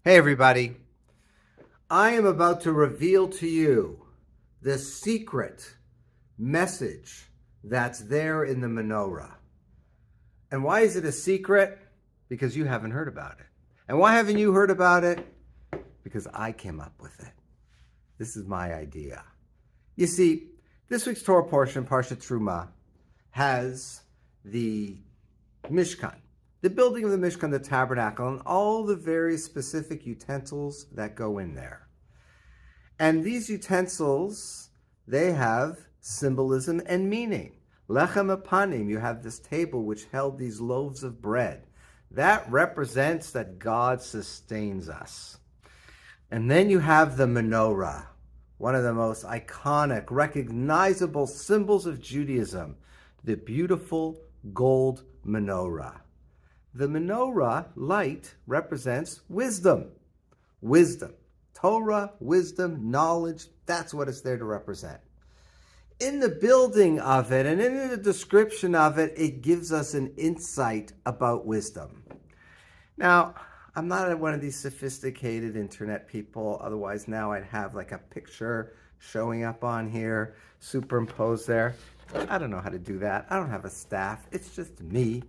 Hey everybody, I am about to reveal to you the secret message that's there in the menorah. And why is it a secret? Because you haven't heard about it. And why haven't you heard about it? Because I came up with it. This is my idea. You see, this week's Torah portion, Parshat Truma, has the Mishkan, the building of the Mishkan, the tabernacle, and all the various specific utensils that go in there. And these utensils, they have symbolism and meaning. Lechem apanim, you have this table which held these loaves of bread. That represents that God sustains us. And then you have the menorah, one of the most iconic, recognizable symbols of Judaism, the beautiful gold menorah. The menorah, light, represents wisdom. Wisdom. Torah, wisdom, knowledge, that's what it's there to represent. In the building of it and in the description of it, it gives us an insight about wisdom. Now, I'm not one of these sophisticated internet people. Otherwise, now I'd have like a picture showing up on here, superimposed there. I don't know how to do that. I don't have a staff. It's just me.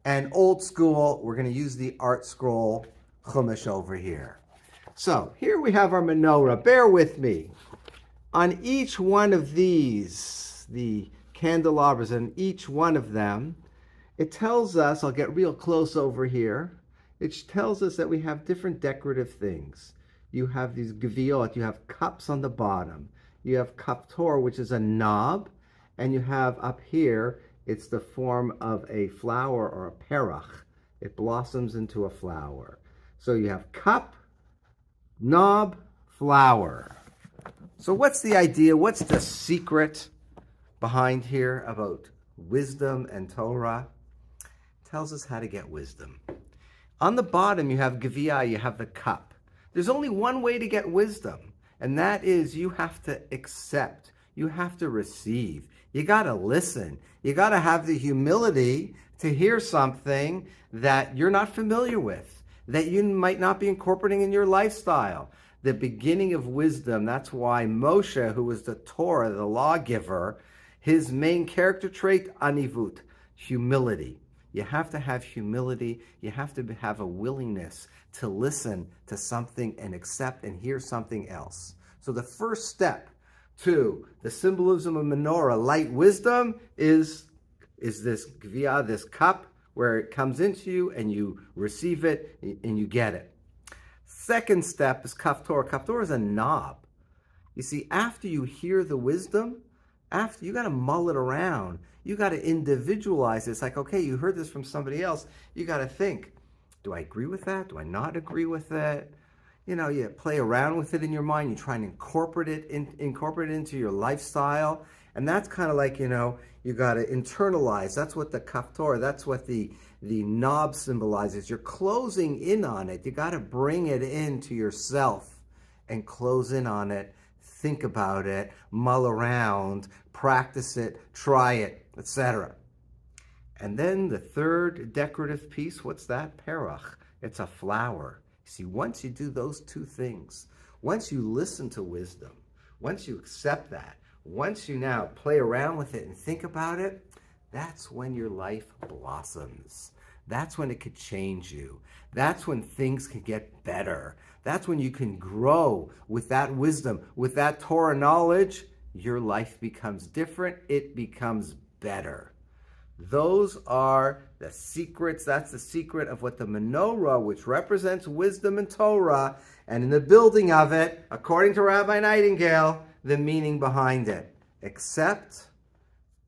And old school, we're going to use the art scroll Chumash over here. So here we have our menorah. Bear with me. On each one of these, the candelabras, and each one of them, it tells us, I'll get real close over here, it tells us that we have different decorative things. You have these geviot, you have cups on the bottom. You have kaptor, which is a knob, and you have up here, it's the form of a flower or a perach. It blossoms into a flower. So you have cup, knob, flower. So what's the idea? What's the secret behind here about wisdom and Torah? It tells us how to get wisdom. On the bottom, you have geviyah, you have the cup. There's only one way to get wisdom, and that is you have to accept. You have to receive. You got to listen. You got to have the humility to hear something that you're not familiar with, that you might not be incorporating in your lifestyle. The beginning of wisdom, that's why Moshe, who was the Torah, the lawgiver, his main character trait, anivut, humility. You have to have humility. You have to have a willingness to listen to something and accept and hear something else. So the first step to the symbolism of menorah, light wisdom, is this gviyah, this cup, where it comes into you and you receive it and you get it. Second step is kaftor. Kaftor is a knob. You see, after you hear the wisdom, after you got to mull it around. You got to individualize it. It's like, okay, you heard this from somebody else. You got to think, do I agree with that? Do I not agree with it? You know, you play around with it in your mind. You try and incorporate it into your lifestyle. And that's kind of like, you know, you got to internalize. That's what the kaftor, that's what the knob symbolizes. You're closing in on it. You got to bring it into yourself and close in on it. Think about it, mull around, practice it, try it, etc. And then the third decorative piece, what's that? Perach. It's a flower. See, once you do those two things, once you listen to wisdom, once you accept that, once you now play around with it and think about it, that's when your life blossoms. That's when it could change you. That's when things can get better. That's when you can grow with that wisdom, with that Torah knowledge. Your life becomes different. It becomes better. Those are the secrets. That's the secret of what the menorah, which represents wisdom and Torah, and in the building of it, according to Rabbi Nightingale, the meaning behind it. Accept,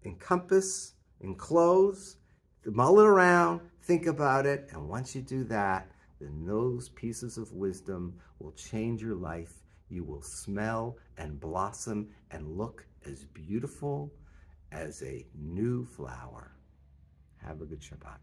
encompass, enclose, mull it around, think about it, and once you do that, then those pieces of wisdom will change your life. You will smell and blossom and look as beautiful as a new flower. Have a good Shabbat.